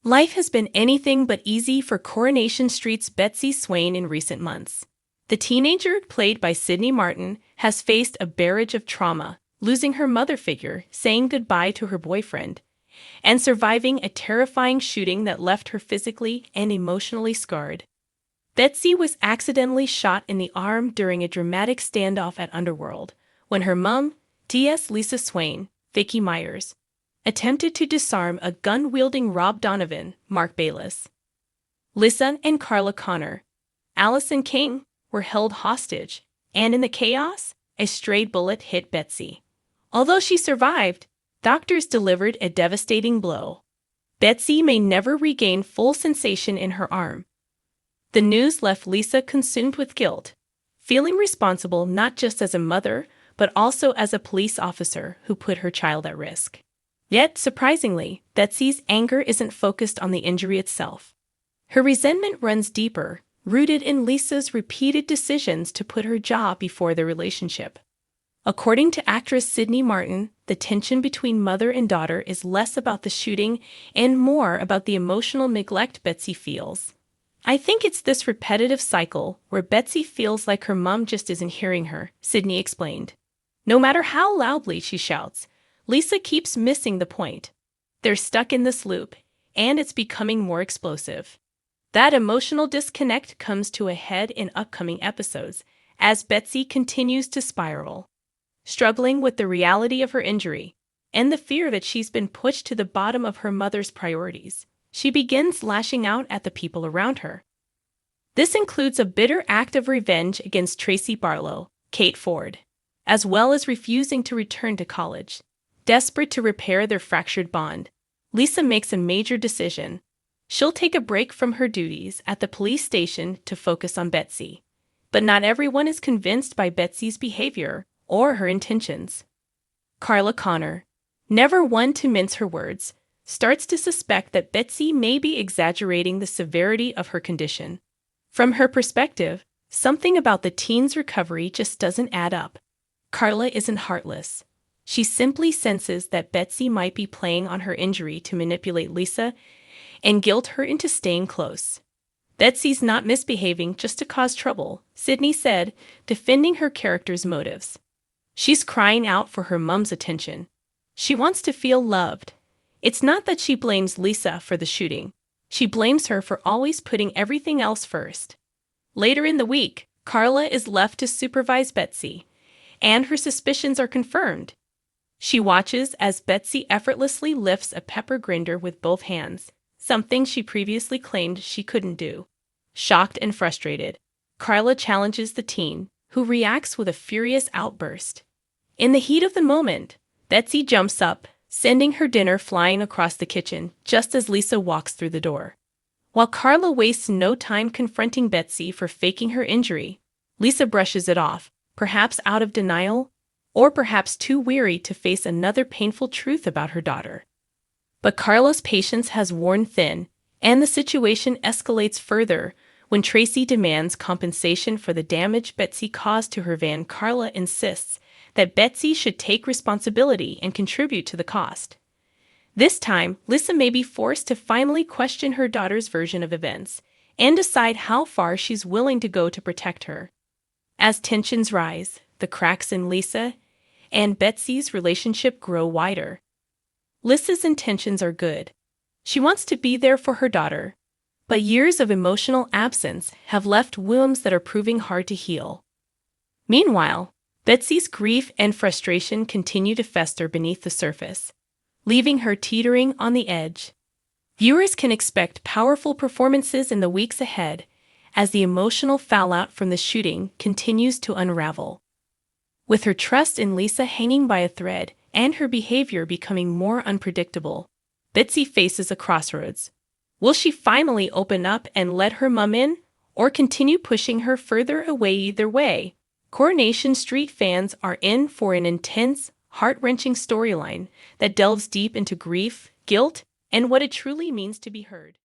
Life has been anything but easy for Coronation Street's Betsy Swain in recent months. The teenager, played by Sidney Bernstein, has faced a barrage of trauma, losing her mother figure, saying goodbye to her boyfriend, and surviving a terrifying shooting that left her physically and emotionally scarred. Betsy was accidentally shot in the arm during a dramatic standoff at Underworld, when her mum, T.S. Lisa Swain, Vicky Myers, attempted to disarm a gun-wielding Rob Donovan, Mark Bayless. Lisa and Carla Connor, Allison King, were held hostage, and in the chaos, a stray bullet hit Betsy. Although she survived, doctors delivered a devastating blow. Betsy may never regain full sensation in her arm. The news left Lisa consumed with guilt, feeling responsible not just as a mother, but also as a police officer who put her child at risk. Yet, surprisingly, Betsy's anger isn't focused on the injury itself. Her resentment runs deeper, rooted in Lisa's repeated decisions to put her job before the relationship. According to actress Sidney Bernstein, the tension between mother and daughter is less about the shooting and more about the emotional neglect Betsy feels. "I think it's this repetitive cycle where Betsy feels like her mom just isn't hearing her," Sidney explained. "No matter how loudly she shouts, Lisa keeps missing the point. They're stuck in this loop, and it's becoming more explosive." That emotional disconnect comes to a head in upcoming episodes as Betsy continues to spiral. Struggling with the reality of her injury and the fear that she's been pushed to the bottom of her mother's priorities, she begins lashing out at the people around her. This includes a bitter act of revenge against Tracy Barlow, Kate Ford, as well as refusing to return to college. Desperate to repair their fractured bond, Lisa makes a major decision. She'll take a break from her duties at the police station to focus on Betsy. But not everyone is convinced by Betsy's behavior or her intentions. Carla Connor, never one to mince her words, starts to suspect that Betsy may be exaggerating the severity of her condition. From her perspective, something about the teen's recovery just doesn't add up. Carla isn't heartless. She simply senses that Betsy might be playing on her injury to manipulate Lisa and guilt her into staying close. "Betsy's not misbehaving just to cause trouble," Sidney said, defending her character's motives. "She's crying out for her mom's attention. She wants to feel loved. It's not that she blames Lisa for the shooting. She blames her for always putting everything else first." Later in the week, Carla is left to supervise Betsy, and her suspicions are confirmed. She watches as Betsy effortlessly lifts a pepper grinder with both hands, something she previously claimed she couldn't do. Shocked and frustrated, Carla challenges the teen, who reacts with a furious outburst. In the heat of the moment, Betsy jumps up, sending her dinner flying across the kitchen just as Lisa walks through the door. While Carla wastes no time confronting Betsy for faking her injury, Lisa brushes it off, perhaps out of denial, or perhaps too weary to face another painful truth about her daughter. But Carla's patience has worn thin, and the situation escalates further when Tracy demands compensation for the damage Betsy caused to her van. Carla insists that Betsy should take responsibility and contribute to the cost. This time, Lisa may be forced to finally question her daughter's version of events and decide how far she's willing to go to protect her. As tensions rise, the cracks in Lisa and Betsy's relationship grow wider. Lisa's intentions are good. She wants to be there for her daughter, but years of emotional absence have left wounds that are proving hard to heal. Meanwhile, Betsy's grief and frustration continue to fester beneath the surface, leaving her teetering on the edge. Viewers can expect powerful performances in the weeks ahead as the emotional fallout from the shooting continues to unravel. With her trust in Lisa hanging by a thread and her behavior becoming more unpredictable, Betsy faces a crossroads. Will she finally open up and let her mom in, or continue pushing her further away? Either way, Coronation Street fans are in for an intense, heart-wrenching storyline that delves deep into grief, guilt, and what it truly means to be heard.